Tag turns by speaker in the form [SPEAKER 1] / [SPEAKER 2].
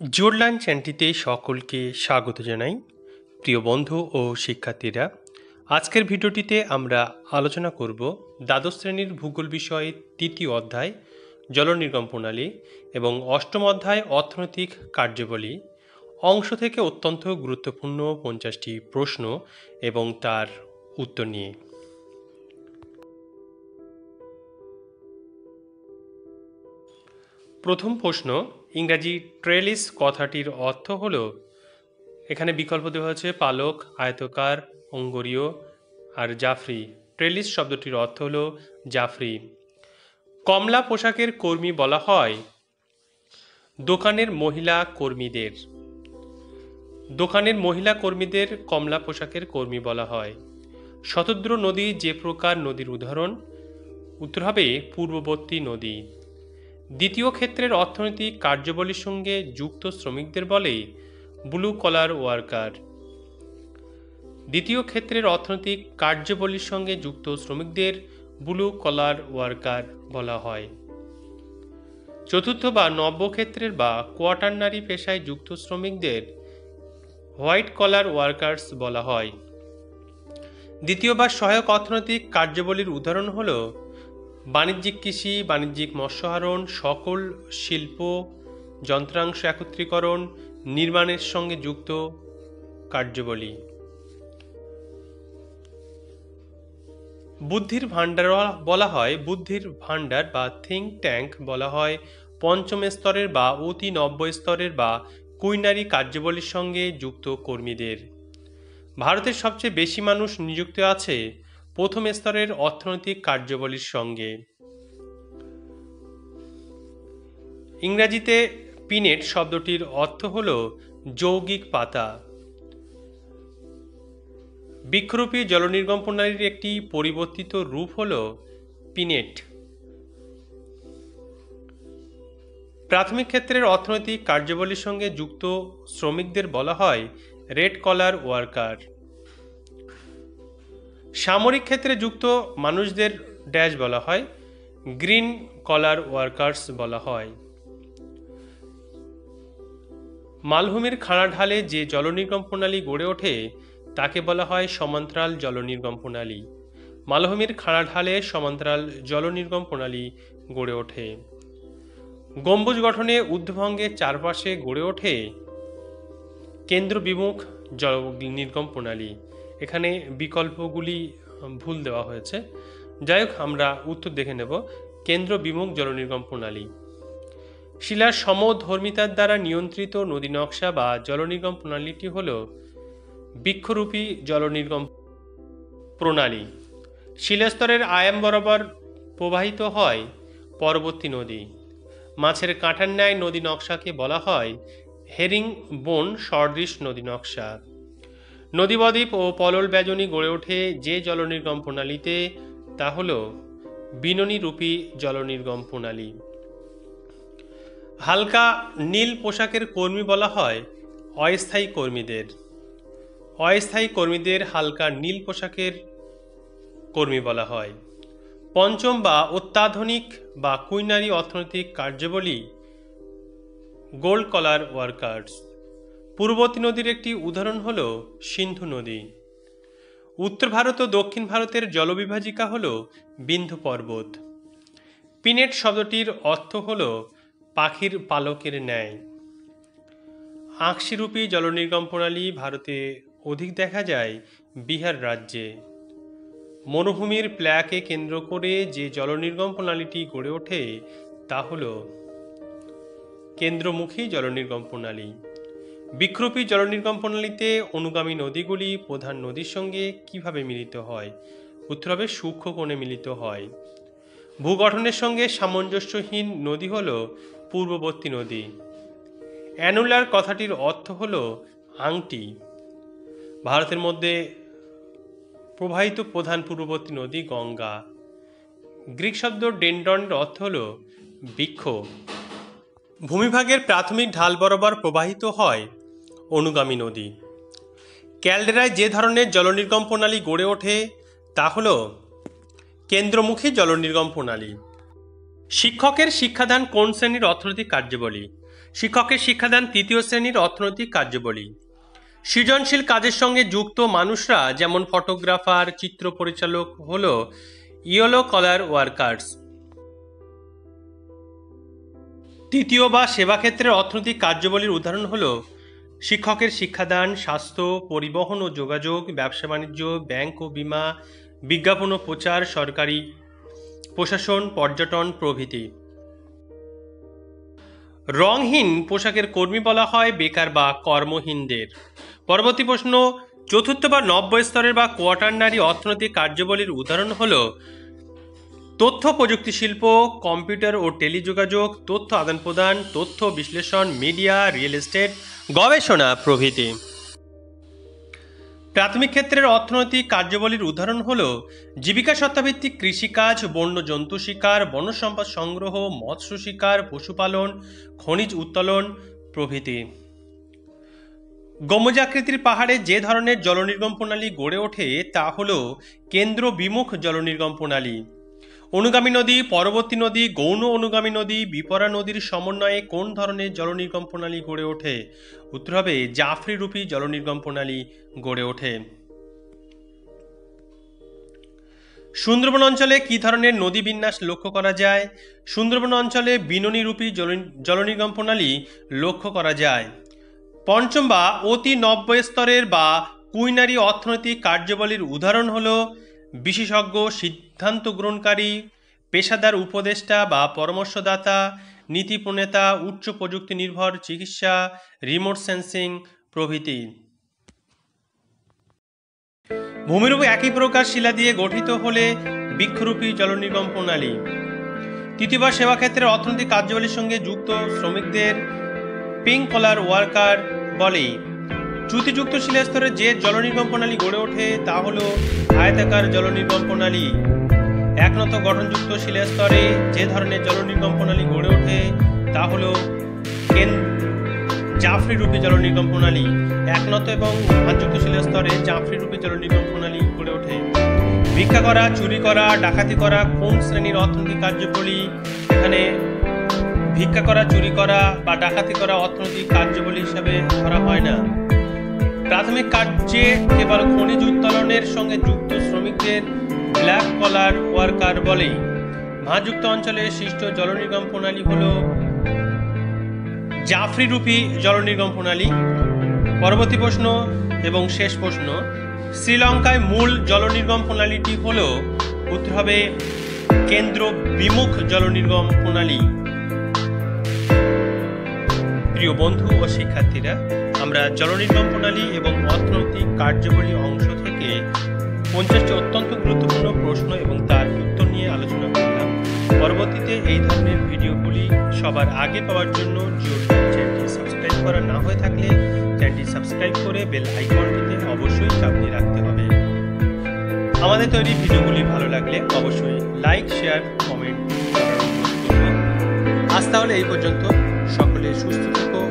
[SPEAKER 1] জোরলাইন চ্যানেলটিতে সকলকে স্বাগত জানাই। প্রিয় বন্ধু ও শিক্ষার্থীরা, আজকের ভিডিওটিতে আমরা আলোচনা করব দ্বাদশ শ্রেণীর ভূগোল বিষয়ের তৃতীয় অধ্যায় জল নির্গম প্রণালী এবং অষ্টম অধ্যায় অর্থনৈতিক কার্যাবলী অংশ থেকে অত্যন্ত গুরুত্বপূর্ণ 50টি প্রশ্ন এবং তার উত্তর নিয়ে। প্রথম প্রশ্ন, ইংরাজি ট্রেলিস কথাটির অর্থ হলো, এখানে বিকল্প দেওয়া হচ্ছে পালক, আয়তকার, অঙ্গরীয় আর জাফরি। ট্রেলিস শব্দটির অর্থ হলো জাফরি। কমলা পোশাকের কর্মী বলা হয় দোকানের মহিলা কর্মীদের। দোকানের মহিলা কর্মীদের কমলা পোশাকের কর্মী বলা হয়। শতদ্রু নদী যে প্রকার নদীর উদাহরণ? উত্তর হবে পূর্ববর্তী নদী। দ্বিতীয় ক্ষেত্রের অর্থনৈতিক কার্যাবলীর সঙ্গে যুক্ত শ্রমিকদের বলে ব্লু কলার ওয়ার্কার। দ্বিতীয় ক্ষেত্রের অর্থনৈতিক কার্যাবলীর সঙ্গে যুক্ত শ্রমিকদের ব্লু কলার ওয়ার্কার বলা হয়। চতুর্থ বা নব্য ক্ষেত্রের বা কোয়াটারনারি পেশায় যুক্ত শ্রমিকদের হোয়াইট কলার ওয়ার্কার্স বলা হয়। দ্বিতীয় বা সহায়ক অর্থনৈতিক কার্যাবলীর উদাহরণ হল বাণিজ্যিক কৃষি, বাণিজ্যিক মৎস্যাহরণ, সকল শিল্প যন্ত্রাংশ একত্রীকরণ, নির্মাণের সঙ্গে যুক্ত কার্যাবলী। বুদ্ধির ভাণ্ডার বলা হয়, বুদ্ধির ভাণ্ডার বা থিঙ্ক ট্যাঙ্ক বলা হয় পঞ্চম স্তরের বা অতি নব্য স্তরের বা কুইনারি কার্যাবলীর সঙ্গে যুক্ত কর্মীদের। ভারতের সবচেয়ে বেশি মানুষ নিযুক্ত আছে প্রথম স্তরের অর্থনৈতিক কার্যাবলীর সঙ্গে। ইংরেজিতে পিনেট শব্দটির অর্থ হল যৌগিক পাতা। বৃক্ষরূপী জলনির্গম প্রণালীর একটি পরিবর্তিত রূপ হল পিনেট। প্রাথমিক ক্ষেত্রের অর্থনৈতিক কার্যাবলীর সঙ্গে যুক্ত শ্রমিকদের বলা হয় রেড কলার ওয়ার্কার। সামরিক ক্ষেত্রে যুক্ত মানুষদের ড্যাশ বলা হয় গ্রিন কলার ওয়ার্কার্স বলা হয়। মালভূমির খাড়া ঢালে যে জলনির্গম প্রণালী গড়ে ওঠে তাকে বলা হয় সমান্তরাল জলনির্গম প্রণালী। মালভূমির খাড়া ঢালে সমান্তরাল জলনির্গম প্রণালী গড়ে ওঠে। গম্বুজ গঠনে ঊর্ধ্বভঙ্গের চারপাশে গড়ে ওঠে কেন্দ্র বিমুখ জল নির্গম প্রণালী। এখানে বিকল্পগুলি ভুল দেওয়া হয়েছে, যাই হোক আমরা উত্তর দেখে নেব। কেন্দ্র বিমুখ জলনির্গম প্রণালী। শিলার সমধর্মিতার দ্বারা নিয়ন্ত্রিত নদী নকশা বা জলনির্গম প্রণালীটি হল বৃক্ষরূপী জলনির্গম প্রণালী। শিলাস্তরের আয়াম বরাবর প্রবাহিত হয় পরবর্তী নদী। মাছের কাঁটার ন্যায় নদী নকশাকে বলা হয় হেরিং বোন সদৃশ নদী নকশা। নদী বদ্বীপ ও পলল ব্যজনী গড়ে ওঠে যে জলনির্গম প্রণালীতে, তা হল বিননী-রূপী জলনির্গম প্রণালী। হালকা নীল পোশাকের কর্মী বলা হয় অস্থায়ী কর্মীদের। অস্থায়ী কর্মীদের হালকা নীল পোশাকের কর্মী বলা হয়। পঞ্চম বা অত্যাধুনিক বা কুইনারি অর্থনৈতিক কার্যাবলী গোল্ড কলার ওয়ার্কার্স। পূর্ববর্তী নদীর একটি উদাহরণ হল সিন্ধু নদী। উত্তর ভারত ও দক্ষিণ ভারতের জলবিভাজিকা হল বিন্ধ্য পর্বত। পিনেট শব্দটির অর্থ হল পাখির পালকের ন্যায়। আঁকশিরূপী জলনির্গম প্রণালী ভারতে অধিক দেখা যায় বিহার রাজ্যে। মরুভূমির প্ল্যাকে কেন্দ্র করে যে জলনির্গম প্রণালীটি গড়ে ওঠে তা হল কেন্দ্রমুখী জলনির্গম প্রণালী। বৃক্ষরূপী জলনির্গম প্রণালীতে অনুগামী নদীগুলি প্রধান নদীর সঙ্গে কিভাবে মিলিত হয়? উত্তর হবে সূক্ষ্ম কোণে মিলিত হয়। ভূগঠনের সঙ্গে সামঞ্জস্যহীন নদী হল পূর্ববর্তী নদী। অ্যানুলার কথাটির অর্থ হল আংটি। ভারতের মধ্যে প্রবাহিত প্রধান পূর্ববর্তী নদী গঙ্গা। গ্রিক শব্দ ডেনড্রনের অর্থ হল বৃক্ষ। ভূমিভাগের প্রাথমিক ঢাল বরাবর প্রবাহিত হয় অনুগামী নদী। ক্যালডেরায় যে ধরনের জলনির্গম প্রণালী গড়ে ওঠে তা হল কেন্দ্রমুখী জলনির্গম প্রণালী। শিক্ষকের শিক্ষাদান কোন শ্রেণীর অর্থনৈতিক কার্যাবলী? শিক্ষকের শিক্ষাদান তৃতীয় শ্রেণীর অর্থনৈতিক কার্যাবলী। সৃজনশীল কাজের সঙ্গে যুক্ত মানুষরা যেমন ফটোগ্রাফার, চিত্র পরিচালক হলো ইয়েলো কলার ওয়ার্কার্স। তৃতীয় বা সেবা ক্ষেত্রের অর্থনৈতিক কার্যাবলীর উদাহরণ হলো শিক্ষকের শিক্ষাদান, স্বাস্থ্য, পরিবহন ও যোগাযোগ, ব্যবসা বাণিজ্য, ব্যাংক ও বীমা, বিজ্ঞাপন ও প্রচার, সরকারি প্রশাসন, পর্যটন প্রভৃতি। রংহীন পোশাকের কর্মী বলা হয় বেকার বা কর্মহীনদের। পরবর্তী প্রশ্ন, চতুর্থ বা নব্য স্তরের বা কোয়াটারনারি অর্থনৈতিক কার্যাবলীর উদাহরণ হলো তথ্য প্রযুক্তি শিল্প, কম্পিউটার ও টেলিযোগাযোগ, তথ্য আদান প্রদান, তথ্য বিশ্লেষণ, মিডিয়া, রিয়েল এস্টেট, গবেষণা প্রভৃতি। প্রাথমিক ক্ষেত্রের অর্থনৈতিক কার্যাবলীর উদাহরণ হল জীবিকা সত্তাভিত্তিক কৃষিকাজ, বন্য জন্তু শিকার, বনসম্পদ সংগ্রহ, মৎস্য শিকার, পশুপালন, খনিজ উত্তোলন প্রভৃতি। গম্বুজাকৃতির পাহাড়ে যে ধরনের জলনির্গম প্রণালী গড়ে ওঠে তা হল কেন্দ্র বিমুখ জলনির্গম প্রণালী। অনুগামী নদী, পরবর্তী নদী, গৌণ অনুগামী নদী, বিপরা নদীর সমন্বয়ে কোন ধরনের জলনির্গম প্রণালী গড়ে ওঠে? উত্তর হবে জাফরি রূপী জলনির্গম প্রণালী গড়ে ওঠে। সুন্দরবন অঞ্চলে কি ধরনের নদী বিন্যাস লক্ষ্য করা যায়? সুন্দরবন অঞ্চলে বিননী রূপী জলনির্গম প্রণালী লক্ষ্য করা যায়। পঞ্চম বা অতি নব্য স্তরের বা কুইনারি অর্থনৈতিক কার্যাবলীর উদাহরণ হল বিশেষজ্ঞ, সিদ্ধান্ত গ্রহণকারী, পেশাদার উপদেষ্টা বা পরামর্শদাতা, নীতি প্রণেতা, উচ্চ প্রযুক্তি নির্ভর চিকিৎসা, রিমোট সেন্সিং প্রভৃতি। ভূমিরূপ একই প্রকার শিলা দিয়ে গঠিত হলে বৃক্ষরূপী জলনির্গম প্রণালী। তৃতীয় বা সেবা ক্ষেত্রের অর্থনৈতিক কার্যাবলীর সঙ্গে যুক্ত শ্রমিকদের পিঙ্ক কলার ওয়ার্কার বলে। চ্যুতিযুক্ত শিলাস্তরে যে জলনির্গম প্রণালী গড়ে ওঠে তা হল আয়তাকার জলনির্গম প্রণালী। একনত গঠনযুক্ত শিলাস্তরে যে ধরনের জলনির্গম প্রণালী গড়ে ওঠে তা হল জাফরি রূপী জলনির্গম প্রণালী। একনত এবং ভাঁজযুক্ত শিলাস্তরে জাফরি রূপী জলনির্গম প্রণালী গড়ে ওঠে। ভিক্ষা করা, চুরি করা, ডাকাতি করা কোন শ্রেণীর অর্থনৈতিক কার্যাবলী? এখানে ভিক্ষা করা, চুরি করা বা ডাকাতি করা অর্থনৈতিক কার্যাবলী হিসাবে ধরা হয় না। প্রাথমিক কার্যে কেবল খনিজ উত্তোলনের সঙ্গে যুক্ত শ্রমিকদের ব্ল্যাক কলার ওয়ার্কার বলে। ভাঁজযুক্ত অঞ্চলে সৃষ্ট জলনির্গম প্রণালী হল জাফরি রূপী জলনির্গম প্রণালী। পরবর্তী প্রশ্ন এবং শেষ প্রশ্ন, শ্রীলঙ্কায় মূল জলনির্গম প্রণালীটি হল? উত্তর হবে কেন্দ্র বিমুখ জলনির্গম প্রণালী। প্রিয় বন্ধু ও শিক্ষার্থীরা, আমরা জলনির্গম প্রণালী এবং অর্থনৈতিক কার্যাবলী অংশ থেকে 50টি অত্যন্ত গুরুত্বপূর্ণ প্রশ্ন এবং তার উত্তর নিয়ে আলোচনা করলাম। পরবর্তীতে এই ধরনের ভিডিওগুলি সবার আগে পাওয়ার জন্য চ্যানেলটি সাবস্ক্রাইব করা না হয়ে থাকলে চ্যানেলটি সাবস্ক্রাইব করে বেল আইকনটিতে অবশ্যই চাপিয়ে রাখতে হবে। আমাদের তৈরি ভিডিওগুলি ভালো লাগলে অবশ্যই লাইক, শেয়ার, কমেন্ট করার অনুরোধ করব। আজ তাহলে এই পর্যন্ত। সকলে সুস্থ থেকো,